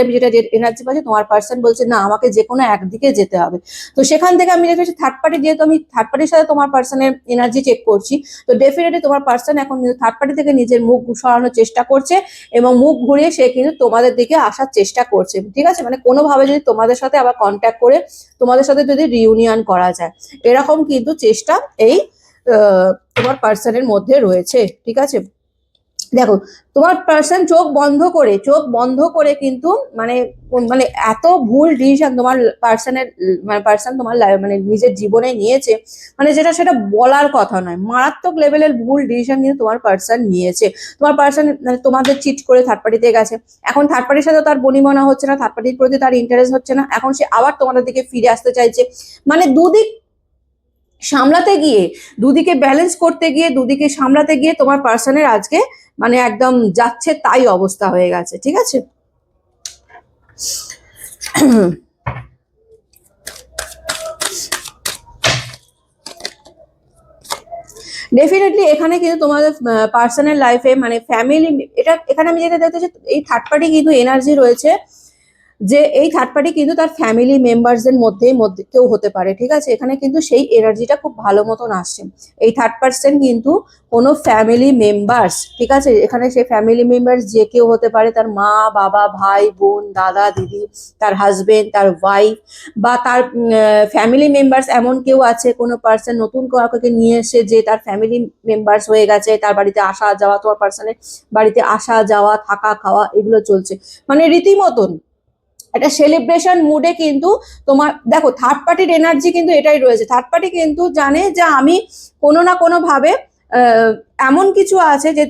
এনার্জি পাচ্ছি, তোমার পার্সন বলছে না আমাকে যে কোনো একদিকে যেতে হবে। তো সেখান থেকে আমি দেখেছি থার্ড পার্টি, যেহেতু আমি থার্ড পার্টির সাথে তোমার পার্সনের এনার্জি চেক করছি, তো ডেফিনেটলি তোমার পার্সন এখন থার্ড পার্টি থেকে নিজের মুখ সরানোর চেষ্টা করছে, এবং মুখ ঘুরিয়ে সে কিন্তু তোমাদের দিকে আসার চেষ্টা করছে, ঠিক আছে, মানে কোনোভাবে যদি তোমাদের সাথে আবার কন্ট্যাক্ট করে তোমাদের সাথে যদি রিউনিয়ন করা যায়, এরকম কিন্তু চেষ্টা এই তোমার পার্সনের মধ্যে রয়েছে, ঠিক আছে। দেখো তোমার পার্সন চোখ বন্ধ করে কিন্তু মানে মানে এত ভুল ডিসিশন তোমার পার্সনের, মানে পার্সন তোমার মানে নিজের জীবনে নিয়েছে, মানে যেটা সেটা বলার কথা নয়, মারাত্মক লেভেলের ভুল ডিসিশন কিন্তু তোমার পার্সন নিয়েছে। তোমার পার্সন মানে তোমাদের চিট করে থার্ড পার্টিতে গেছে, এখন থার্ড পার্টির সাথে তার বনিমনা হচ্ছে না, থার্ড পার্টির প্রতি তার ইন্টারেস্ট হচ্ছে না, এখন সে আবার তোমাদের দিকে ফিরে আসতে চাইছে, মানে দুদিক সামলাতে গিয়ে, দুদিকে ব্যালেন্স করতে গিয়ে, দুদিকে সামলাতে গিয়ে তোমার পার্সনের আজকে মানে একদম যাচ্ছে তাই অবস্থা হয়ে গেছে, ঠিক আছে। ডেফিনেটলি এখানে কিন্তু তোমাদের পার্সোনাল লাইফে মানে ফ্যামিলি, এটা এখানে আমি যেটা দেখতে চাই, এই থার্ড পার্টি কিন্তু এনার্জি রয়েছে, যে এই থার্ড পার্টি কিন্তু তার ফ্যামিলি মেম্বারসদের মধ্যে কেউ হতে পারে, ঠিক আছে, এখানে কিন্তু সেই এনার্জিটা খুব ভালো মতন আসছে। এই থার্ড পার্সন কিন্তু কোনো ফ্যামিলি মেম্বার্স, ঠিক আছে, এখানে সেই ফ্যামিলি মেম্বার্স যে কেউ হতে পারে, তার মা বাবা ভাই বোন দাদা দিদি, তার হাজবেন্ড, তার ওয়াইফ, বা তার ফ্যামিলি মেম্বার্স এমন কেউ আছে, কোনো পার্সন নতুন কাউকে নিয়ে এসে যে তার ফ্যামিলি মেম্বার্স হয়ে গেছে, তার বাড়িতে আসা যাওয়া, তোমার পার্সনের বাড়িতে আসা যাওয়া থাকা খাওয়া এগুলো চলছে, মানে রীতিমতন একটা সেলিব্রেশন মুডে কিন্তু তোমার দেখো থার্ড পার্টির এনার্জি কিন্তু এটাই রয়েছে। থার্ড পার্টি কিন্তু জানে যে আমি কোনো না কোনো ভাবে এমন কিছু আছে যে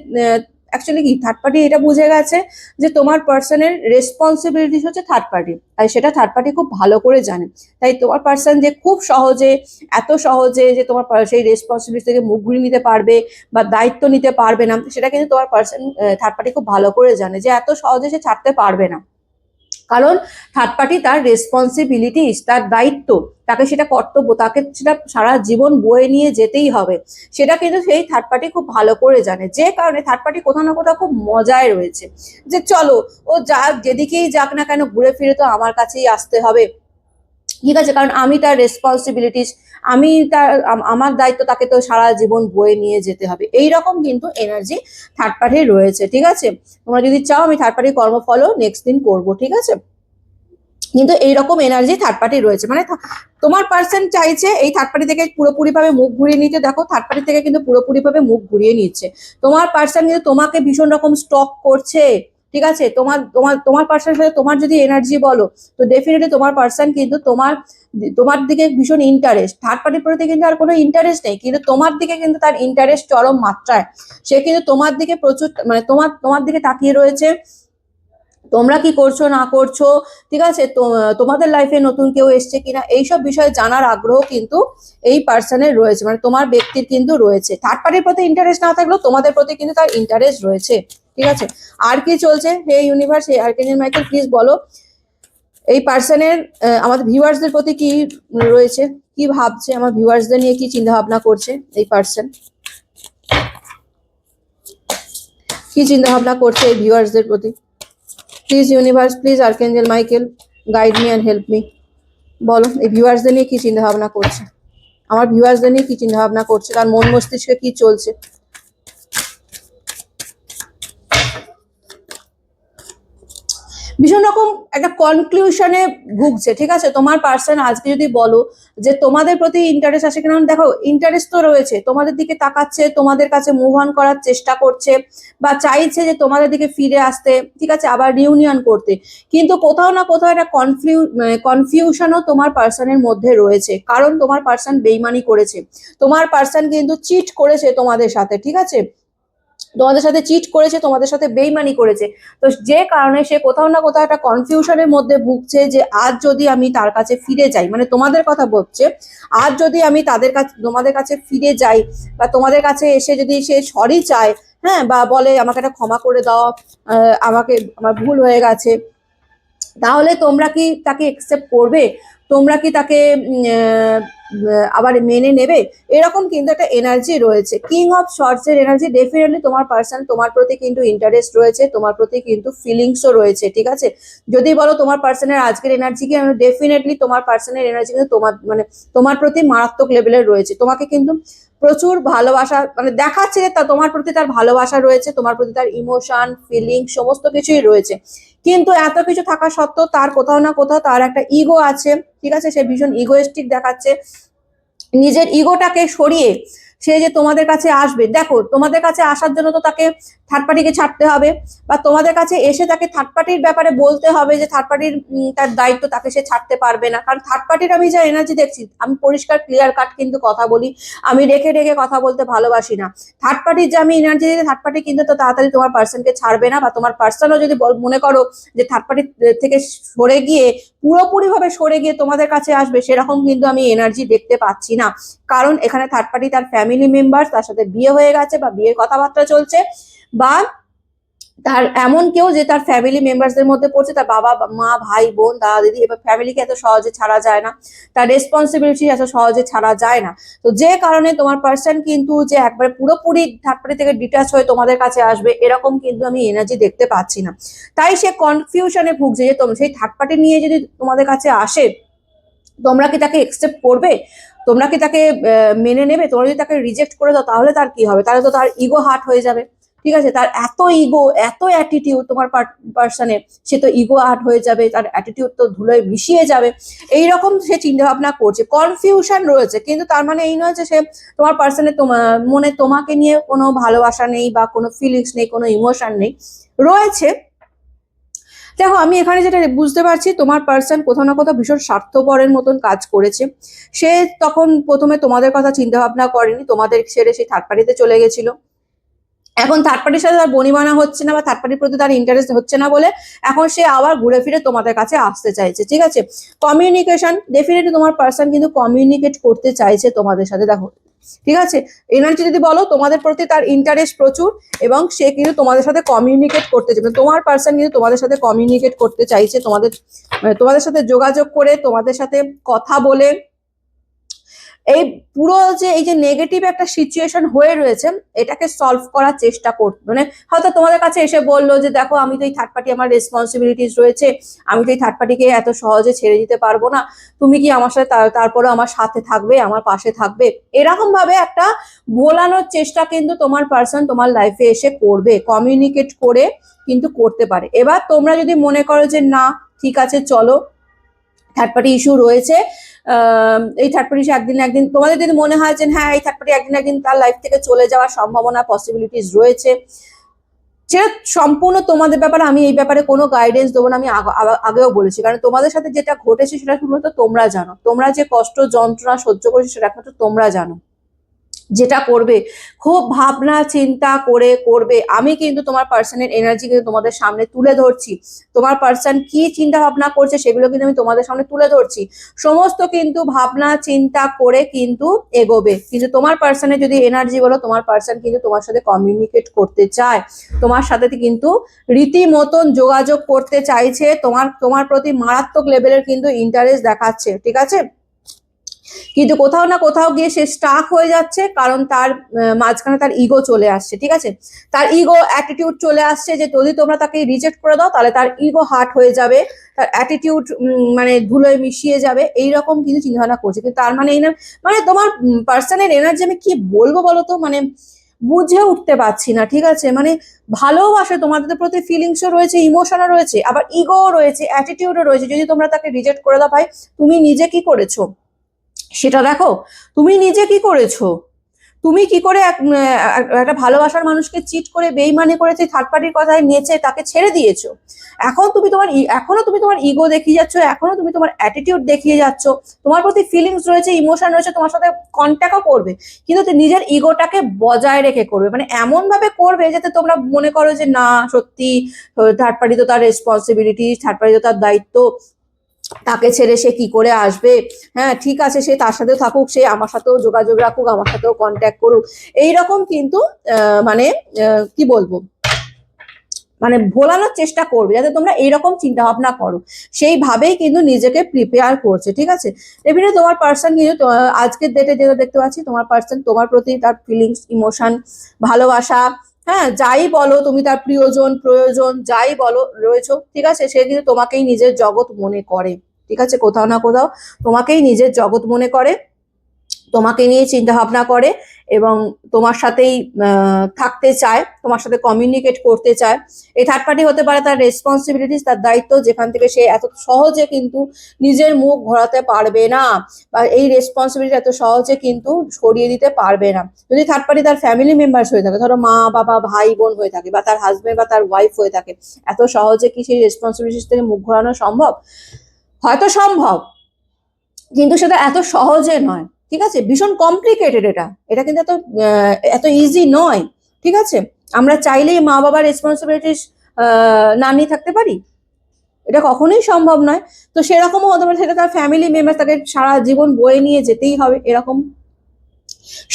অ্যাকচুয়ালি কি থার্ড পার্টি এটা বুঝে গেছে যে তোমার পার্সনের রেসপন্সিবিলিটি হচ্ছে থার্ড পার্টি, তাই সেটা থার্ড পার্টি খুব ভালো করে জানে। তাই তোমার পার্সন যে খুব সহজে, এত সহজে যে তোমার সেই রেসপন্সিবিলিটি থেকে মুখ ঘুরিয়ে নিতে পারবে বা দায়িত্ব নিতে পারবে না, সেটা কিন্তু তোমার পার্সন থার্ড পার্টি খুব ভালো করে জানে যে এত সহজে সে ছাড়তে পারবে না, কারণ থার্ড পার্টি তার রেসপন্সিবিলিটিস, তার দায়িত্ব, তাকে সেটা কর্তব্য, তাকে সেটা সারা জীবন বয়ে নিয়ে যেতেই হবে, সেটা কিন্তু সেই থার্ড পার্টি খুব ভালো করে জানে। যে কারণে থার্ড পার্টি কোথাও না কোথাও খুব মজায় রয়েছে, যে চলো ও যাক, যেদিকেই যাক না কেন ঘুরে ফিরে তো আমার কাছেই আসতে হবে, ঠিক আছে, কারণ আমি তার রেসপন্সিবিলিটিস, আমি তার আমার দায়িত্ব, তাকে তো সারা জীবন বয়ে নিয়ে যেতে হবে, এইরকম কিন্তু এনার্জি থার্ড পার্টির রয়েছে, ঠিক আছে। তোমরা যদি চাও আমি থার্ড পার্টির কর্মফলও নেক্সট দিন করবো, ঠিক আছে, কিন্তু এইরকম এনার্জি থার্ড পার্টি রয়েছে, মানে তোমার পার্সন চাইছে এই থার্ড পার্টি থেকে পুরোপুরিভাবে মুখ ঘুরিয়ে নিতে। দেখো থার্ড পার্টি থেকে কিন্তু পুরোপুরিভাবে মুখ ঘুরিয়ে নিচ্ছে, তোমার পার্সন কিন্তু তোমাকে ভীষণ রকম স্টক করছে, ঠিক আছে, তোমার তোমার তোমার পার্সনের সাথে তোমার যদি এনার্জি বলো, তো ডেফিনেটলি তোমার পার্সন কিন্তু তোমার তোমার দিকে ভীষণ ইন্টারেস্ট, থার্ড পার্টির প্রতি কিন্তু আর কোনো ইন্টারেস্ট নেই, কিন্তু তোমার দিকে কিন্তু তার ইন্টারেস্ট চরম মাত্রায়, সে কিন্তু তোমার দিকে প্রচুর মানে তোমার দিকে তাকিয়ে রয়েছে, তোমরা কি করছো না করছো, ঠিক আছে, তোমাদের লাইফে নতুন কেউ এসছে কিনা, এইসব বিষয়ে জানার আগ্রহ কিন্তু এই পার্সনের রয়েছে, মানে তোমার ব্যক্তির কিন্তু রয়েছে। থার্ড পার্টির প্রতি ইন্টারেস্ট না থাকলেও তোমাদের প্রতি কিন্তু তার ইন্টারেস্ট রয়েছে, ঠিক আছে। আর কি চলছে হে ইউনিভার্স, হে আর্কেঞ্জেল মাইকেল, প্লিজ বলো এই পার্সনের আমাদের ভিউয়ার্সদের প্রতি কি রয়েছে, কি ভাবছে, আমার ভিউয়ার্সদের নিয়ে কি চিন্তা ভাবনা করছে এই পার্সন, কি চিন্তা ভাবনা করছে এই ভিউয়ার্সদের প্রতি। Please universe, please archangel Michael, guide me and help me, বলো এই ভিউয়ার্সদের নিয়ে কি চিন্তা ভাবনা করছে, আমার ভিউয়ার্সদের নিয়ে কি চিন্তা ভাবনা করছে, তার মন মস্তিষ্কে কি চলছে। ভীষণ রকম একটা কনক্লুশনে ভুগছে, ঠিক আছে। তোমার পার্সন আজকে যদি বলো যে তোমাদের প্রতি ইন্টারেস্ট আসে, কারণ দেখো ইন্টারেস্ট তো রয়েছে, তোমাদের দিকে তাকাচ্ছে, তোমাদের কাছে মুভ অন করার চেষ্টা করছে বা চাইছে যে তোমাদের দিকে ফিরে আসতে, ঠিক আছে, আবার রিউনিয়ন করতে। কিন্তু কোথাও না কোথাও একটা কনফিউশনও তোমার পার্সনের মধ্যে রয়েছে, কারণ তোমার পার্সন বেইমানি করেছে, তোমার পার্সন কিন্তু চিট করেছে তোমাদের সাথে, ঠিক আছে, তোমাদের সাথে চিট করেছে, তোমাদের সাথে বেইমানি করেছে। তো যে কারণে সে কোথাও না কোথাও একটা কনফিউশনের মধ্যে ভুগছে যে আজ যদি আমি তার কাছে ফিরে যাই, মানে তোমাদের কথা বলছে, আজ যদি আমি তাদের কাছে তোমাদের কাছে ফিরে যাই বা তোমাদের কাছে এসে যদি সে সরি চায়, হ্যাঁ, বা বলে আমাকে একটা ক্ষমা করে দাও, আমাকে আমার ভুল হয়ে গেছে, তাহলে তোমরা কি তাকে একসেপ্ট করবে? তোমরা কি তাকে আবার মেনে নেবে? এরকম কিন্তু একটা এনার্জি রয়েছে, কিং অফ শর্টস এর এনার্জি। ডেফিনেটলি তোমার পার্সন তোমার প্রতি কিন্তু ইন্টারেস্ট রয়েছে, তোমার প্রতি কিন্তু ফিলিংসও রয়েছে, ঠিক আছে। যদি বলো তোমার পার্সনের আজকের এনার্জি কি, ডেফিনেটলি তোমার পার্সনের এনার্জি কিন্তু তোমার মানে তোমার প্রতি মারাত্মক লেভেলের রয়েছে, তোমাকে কিন্তু প্রচুর ভালোবাসা মানে দেখাচ্ছে যে তা তোমার প্রতি তার ভালোবাসা রয়েছে, তোমার প্রতি তার ইমোশন ফিলিং সমস্ত কিছুই রয়েছে। কিন্তু এত কিছু থাকা সত্ত্বেও তার কোথাও না কোথাও তার একটা ইগো আছে, ঠিক আছে, সে ভীষণ ইগোয়েস্টিক দেখাচ্ছে। নিজের ইগোটাকে সরিয়ে সে যে তোমাদের কাছে আসবে, দেখো তোমাদের কাছে আসার জন্য তো তাকে থার্ড পার্টিকে ছাড়তে হবে, বা তোমাদের কাছে এসে তাকে থার্ড পার্টির ব্যাপারে বলতে হবে যে থার্ড পার্টির তার দায়িত্ব তাকে সে ছাড়তে পারবে না। কারণ থার্ড পার্টির আমি যা এনার্জি দেখছি, আমি পরিষ্কার ক্লিয়ার কাট কিন্তু কথা বলি, আমি রেখে রেখে কথা বলতে ভালোবাসি না। থার্ড পার্টির যে আমি এনার্জি দিই, থার্ড পার্টি কিন্তু তো তাড়াতাড়ি তোমার পার্সনকে ছাড়বে না, বা তোমার পার্সনও যদি মনে করো যে থার্ড পার্টি থেকে সরে গিয়ে পুরোপুরি ভাবে সরে গিয়ে তোমাদের কাছে আসবে, সেরকম কিন্তু আমি এনার্জি দেখতে পাচ্ছি না। কারণ এখানে থার্ড পার্টি তার ফ্যামিলি মেম্বার, তার সাথে বিয়ে হয়ে গেছে বা বিয়ের কথাবার্তা চলছে, বা তার এমন কেউ যে তার ফ্যামিলি মেম্বারসদের মধ্যে পড়ছে, তার বাবা মা ভাই বোন দাদা দিদি, এবার ফ্যামিলিকে এত সহজে ছাড়া যায় না, তার রেসপন্সিবিলিটি এত সহজে ছাড়া যায় না। তো যে কারণে তোমার পার্সন কিন্তু যে একবারে পুরোপুরি থার্ড পার্টি থেকে ডিটাচ হয়ে তোমাদের কাছে আসবে, এরকম কিন্তু আমি এনার্জি দেখতে পাচ্ছি না। তাই সে কনফিউশনে ভুগছে যে তোমরা সেই থার্ড পার্টি নিয়ে যদি তোমাদের কাছে আসে, তোমরা কি তাকে একসেপ্ট করবে? তোমরা কি তাকে মেনে নেবে? তোমরা যদি তাকে রিজেক্ট করে দাও, তাহলে তার কি হবে? তাহলে তো তার ইগো হার্ট হয়ে যাবে, ঠিক আছে, তার এত ইগো এত অ্যাটিটিউড তোমার পার্সনের, সে তো ইগো হার্ট হয়ে যাবে, তার অ্যাটিটিউড তো ধুলোয় মিশিয়ে যাবে। এইরকম সে চিন্তা ভাবনা করছে, কনফিউশন রয়েছে। কিন্তু তার মানে এই নয় যে সে তোমার পার্সনের মনে তোমাকে নিয়ে কোনো ভালোবাসা নেই বা কোনো ফিলিংস নেই, কোনো ইমোশন নেই, রয়েছে। দেখো আমি এখানে যেটা বুঝতে পারছি, তোমার পার্সন কোথাও না কোথাও ভীষণ স্বার্থপরের মতন কাজ করেছে। সে তখন প্রথমে তোমাদের কথা চিন্তা ভাবনা করেনি, তোমাদের ছেড়ে সেই থার্ড পার্টিতে চলে গেছিল। এখন থার্ড পার্টির সাথে তার বনিমানা হচ্ছে না বা থার্ড পার্টির প্রতি তার ইন্টারেস্ট হচ্ছে না বলে এখন সে আবার ঘুরে ফিরে তোমাদের কাছে আসতে চাইছে, ঠিক আছে। কমিউনিকেশন, ডেফিনেটলি তোমার পার্সন কিন্তু কমিউনিকেট করতে চাইছে তোমাদের সাথে, দেখো, ঠিক আছে। এনার্জি যদি বলো, তোমাদের প্রতি তার ইন্টারেস্ট প্রচুর, এবং সে কিন্তু তোমাদের সাথে কমিউনিকেট করতে চাইবে, তোমার পার্সন কিন্তু তোমাদের সাথে কমিউনিকেট করতে চাইছে, তোমাদের সাথে যোগাযোগ করে, তোমাদের সাথে কথা বলে এই পুরো যে এই যে নেগেটিভ একটা সিচুয়েশন হয়ে রয়েছে, এটাকে সলভ করার চেষ্টা করতে, মানে হয়তো তোমাদের কাছে এসে বললো যে দেখো আমি তো এই থার্ড পার্টি, আমার রেসপন্সিবিলিটিস রয়েছে, আমি তো এই থার্ড পার্টিকে এত সহজে ছেড়ে দিতে পারবো না, তুমি কি আমার সাথে তারপরে আমার সাথে থাকবে, আমার পাশে থাকবে? এরকম ভাবে একটা ভোলানোর চেষ্টা কিন্তু তোমার পার্সন তোমার লাইফে এসে করবে, কমিউনিকেট করে কিন্তু করতে পারে। এবার তোমরা যদি মনে করো যে না, ঠিক আছে, চলো, থার্ড পার্টি ইস্যু রয়েছে, এই থার্ড পার্টি একদিন একদিন তোমাদের যদি মনে হয় যে হ্যাঁ এই থার্ড পার্টি একদিন একদিন তার লাইফ থেকে চলে যাওয়ার সম্ভাবনা পসিবিলিটিস রয়েছে, সেটা সম্পূর্ণ তোমাদের ব্যাপারে, আমি এই ব্যাপারে কোনো গাইডেন্স দেবো না। আমি আগেও বলেছি, কারণ তোমাদের সাথে যেটা ঘটেছে সেটা শুধুমাত্র তোমরা জানো, তোমরা যে কষ্ট যন্ত্রণা সহ্য করেছো সেটা একমাত্র তোমরা জানো। যেটা করবে খুব ভাবনা চিন্তা করে করবে। আমি কিন্তু তোমার পার্সনের এনার্জি কিন্তু তোমাদের সামনে তুলে ধরছি, তোমার পার্সন কি চিন্তা ভাবনা করছে সেগুলো কিন্তু আমি তোমাদের সামনে তুলে ধরছি, সমস্ত কিন্তু ভাবনা চিন্তা করে কিন্তু এগোবে। কিন্তু তোমার পার্সনের যদি এনার্জি বলো, তোমার পার্সন কিন্তু তোমার সাথে কমিউনিকেট করতে চায়, তোমার সাথে কিন্তু রীতিমতন যোগাযোগ করতে চাইছে, তোমার প্রতি মারাত্মক লেভেলের কিন্তু ইন্টারেস্ট দেখাচ্ছে, ঠিক আছে। কিন্তু কোথাও না কোথাও গিয়ে সে স্টাক হয়ে যাচ্ছে, কারণ তার মাঝখানে তার ইগো চলে আসছে, ঠিক আছে, তার ইগো অ্যাটিটিউড চলে আসছে যে যদি তোমরা তাকে রিজেক্ট করে দাও তাহলে তার ইগো হার্ট হয়ে যাবে, তার অ্যাটিটিউড মানে ধুলোয় মিশিয়ে যাবে, এইরকম কিন্তু চিন্তাভাবনা করছে। কিন্তু তার মানে এই না, মানে তোমার পার্সনের এনার্জি আমি কি বলবো বলো তো, মানে বুঝে উঠতে পারছি না, ঠিক আছে? মানে ভালোবাসে, তোমাদের প্রতি ফিলিংসও রয়েছে, ইমোশনও রয়েছে, আবার ইগোও রয়েছে, অ্যাটিটিউডও রয়েছে। যদি তোমরা তাকে রিজেক্ট করে দাও, ভাই তুমি নিজে কি করেছো সেটা দেখো। তুমি নিজে কি করেছো? তুমি কি করে একটা ভালোবাসার মানুষকে চিট করে বেইমানি করেছে, থার্ড পার্টির কথায় নেচে তাকে ছেড়ে দিয়েছো। এখনো তুমি তোমার ইগো দেখিয়ে যাচ্ছ, এখনো তুমি তোমার অ্যাটিটিউড দেখিয়ে যাচ্ছ। তোমার প্রতি ফিলিংস রয়েছে, ইমোশন রয়েছে, তোমার সাথে কন্ট্যাক্টও করবে, কিন্তু নিজের ইগোটাকে বজায় রেখে করবে। মানে এমন ভাবে করবে যাতে তোমরা মনে করো যে না, সত্যি থার্ড পার্টি তো তার রেসপন্সিবিলিটি, থার্ড পার্টি তো তার দায়িত্ব, তাকে ছেড়ে সে কি করে আসবে। হ্যাঁ ঠিক আছে, সে তার সাথেও থাকুক, সে আমার সাথেও যোগাযোগ রাখুক, আমার সাথেও কন্ট্যাক্ট করুক, এইরকম কিন্তু মানে কি বলবো, মানে ভোলানোর চেষ্টা করবে যাতে তোমরা এইরকম চিন্তা ভাবনা করো। সেইভাবেই কিন্তু নিজেকে প্রিপেয়ার করছে, ঠিক আছে? এমনি তোমার পার্সন কিন্তু আজকের ডেটে যেটা দেখতে পাচ্ছি, তোমার পার্সন তোমার প্রতি তার ফিলিংস, ইমোশন, ভালোবাসা, হ্যাঁ যাই বলো তুমি, তার প্রিয়জন, প্রয়োজন যাই বলো রয়েছো, ঠিক আছে? সে কিন্তু তোমাকেই নিজের জগৎ মনে করে, ঠিক আছে? কোথাও না কোথাও তোমাকেই নিজের জগৎ মনে করে, তোমাকে নিয়ে চিন্তা ভাবনা করে, এবং তোমার সাথেই থাকতে চায়, তোমার সাথে কমিউনিকেট করতে চায়। এই থার্ড পার্টি হতে পারে তার রেসপন্সিবিলিটিস, তার দায়িত্ব, যেখান থেকে সে এত সহজে কিন্তু নিজের মুখ ঘোরাতে পারবে না, বা এই রেসপন্সিবিলিটি এত সহজে কিন্তু সরিয়ে দিতে পারবে না। যদি থার্ড পার্টি তার ফ্যামিলি মেম্বার্স হয়ে থাকে, ধরো মা বাবা ভাই বোন হয়ে থাকে, বা তার হাজবেন্ড বা তার ওয়াইফ হয়ে থাকে, এত সহজে কি সেই রেসপন্সিবিলিটিস থেকে মুখ ঘোরানো সম্ভব? হয়তো সম্ভব, কিন্তু সেটা এত সহজে নয়, ঠিক আছে? ভীষণ কমপ্লিকেটেড এটা, এটা কিন্তু এত ইজি নয়, ঠিক আছে? আমরা চাইলেই মা বাবার রেসপন্সিবিলিটিস না নিয়ে থাকতে পারি? এটা কখনোই সম্ভব নয়। তো সেরকমও হতে পারে সেটা তার ফ্যামিলি মেম্বার, তাকে সারা জীবন বয়ে নিয়ে যেতেই হবে এরকম।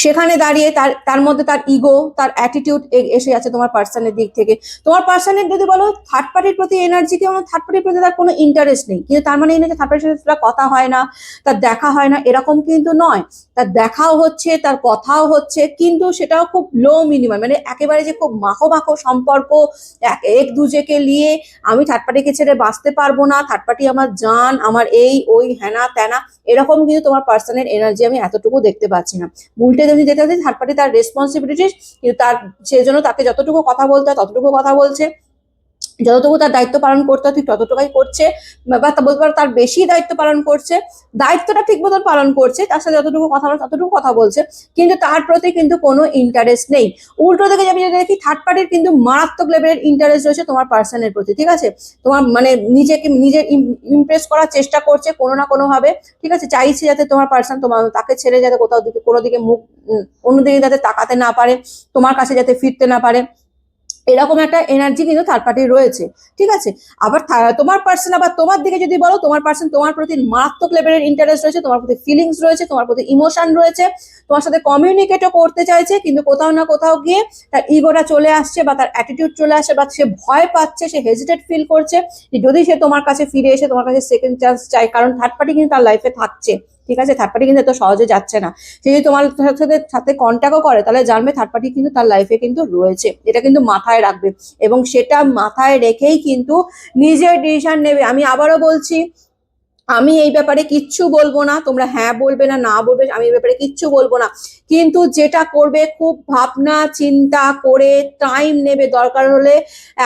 সেখানে দাঁড়িয়ে তার তার মধ্যে তার ইগো, তার অ্যাটিটিউড এসে আছে তোমার পার্সনের দিক থেকে। তোমার পার্সনের যদি বলো থার্ড পার্টির প্রতি এনার্জি, কেমন থার্ড পার্টির প্রতি তার কোনো ইন্টারেস্ট নেই, কিন্তু তার মানে এই না যে থার্ড পার্টির সাথে তার কথা হয় না, তার দেখা হয় না, এরকম কিন্তু নয়। তার দেখাও হচ্ছে, তার কথাও হচ্ছে, কিন্তু সেটাও খুব লো মিনিমাম, মানে একেবারে যে খুব মাখো মাখো সম্পর্ক, এক দুজেকে নিয়ে আমি থার্ড পার্টিকে ছেড়ে বাঁচতে পারবো না, থার্ড পার্টি আমার জান, আমার এই ওই হ্যানা ত্যানা, এরকম কিন্তু তোমার পার্সনের এনার্জি আমি এতটুকু দেখতে পাচ্ছি না। উল্টে যদি যেতে হচ্ছে, থার্ড পার্টি তার রেসপন্সিবিলিটিস, কিন্তু তার সেজন্য তাকে যতটুকু কথা বলতে হয় ততটুকু কথা বলছে, যতটুকু তার দায়িত্ব পালন করতে হয় ঠিক ততটুকুই করছে, বা তা বলতে পারো তার বেশি দায়িত্ব পালন করছে, দায়িত্বটা ঠিক মতন পালন করছে, তার সাথে যতটুকু কথা বলে ততটুকু কথা বলছে, কিন্তু তার প্রতি কিন্তু কোনো ইন্টারেস্ট নেই। উল্টো দিকে আমি যদি দেখি, থার্ড পার্টির কিন্তু মারাত্মক লেভেলের ইন্টারেস্ট রয়েছে তোমার পার্সনের প্রতি, ঠিক আছে? তোমার মানে নিজেকে নিজের ইমপ্রেস করার চেষ্টা করছে কোনো না কোনো ভাবে, ঠিক আছে? চাইছে যাতে তোমার পার্সন তোমার তাকে ছেড়ে যাতে কোথাও দিকে কোনো দিকে মুখ অন্যদিকে যাতে তাকাতে না পারে, তোমার কাছে যাতে ফিরতে না পারে, এরকম একটা এনার্জি কিন্তু থার্ড পার্টি রয়েছে, ঠিক আছে? আবার তোমার পার্সন, আবার তোমার দিকে যদি বলো, তোমার পার্সন তোমার প্রতি মারাত্মক লেভেলের ইন্টারেস্ট রয়েছে, তোমার প্রতি ফিলিংস রয়েছে, তোমার প্রতি ইমোশন রয়েছে, তোমার সাথে কমিউনিকেটও করতে চাইছে, কিন্তু কোথাও না কোথাও গিয়ে তার ইগোটা চলে আসছে, বা তার অ্যাটিটিউড চলে আসছে, বা সে ভয় পাচ্ছে, সে হেজিটেট ফিল করছে যদি সে তোমার কাছে ফিরে এসে তোমার কাছে সেকেন্ড চান্স চায়, কারণ থার্ড পার্টি কিন্তু তার লাইফে থাকছে, ঠিক আছে? থার্ড পার্টি কিন্তু এত সহজে যাচ্ছে না। সে যদি তোমার সাথে কন্ট্যাক্টও করে, তাহলে জানবে থার্ড পার্টি কিন্তু তার লাইফে কিন্তু রয়েছে, এটা কিন্তু মাথায় রাখবে, এবং সেটা মাথায় রেখেই কিন্তু নিজের ডিসিশন নেবে। আমি আবারও বলছি, আমি এই ব্যাপারে কিচ্ছু বলবো না, তোমরা হ্যাঁ বলবে না না বলবে, আমি এই ব্যাপারে কিচ্ছু বলবো না, কিন্তু যেটা করবে খুব ভাবনা চিন্তা করে টাইম নেবে, দরকার হলে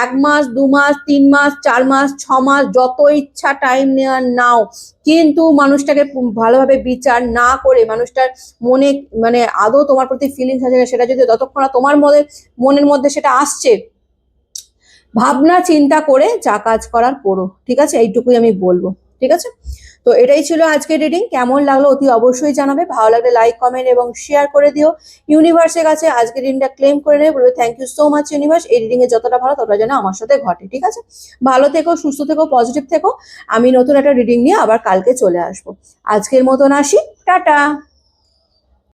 1 মাস 2 মাস 3 মাস 4 মাস 6 মাস যত ইচ্ছা টাইম নেওয়ার নাও, কিন্তু মানুষটাকে ভালোভাবে বিচার না করে, মানুষটার মনে মানে আদৌ তোমার প্রতি ফিলিংস আছে না, সেটা যদি যতক্ষণ না তোমার মনের মধ্যে সেটা আসছে, ভাবনা চিন্তা করে যা কাজ করার করো, ঠিক আছে? এইটুকুই আমি বলবো, ঠিক আছে? তো এটাই ছিল আজকের রিডিং। কেমন লাগলো অতি অবশ্যই জানাবে, ভালো লাগলে লাইক কমেন্ট এবং শেয়ার করে দিও। ইউনিভার্সের কাছে আজকের রিডিংটা ক্লেম করে নেবে, বলবে thank you so much universe, এই রিডিং এ যতটা ভালো ততটা যেন আমার সাথে ঘটে, ঠিক আছে? ভালো থেকো, সুস্থ থেকো, পজিটিভ থেকো। আমি নতুন একটা রিডিং নিয়ে আবার কালকে চলে আসবো। আজকের মতন আসি, টাটা।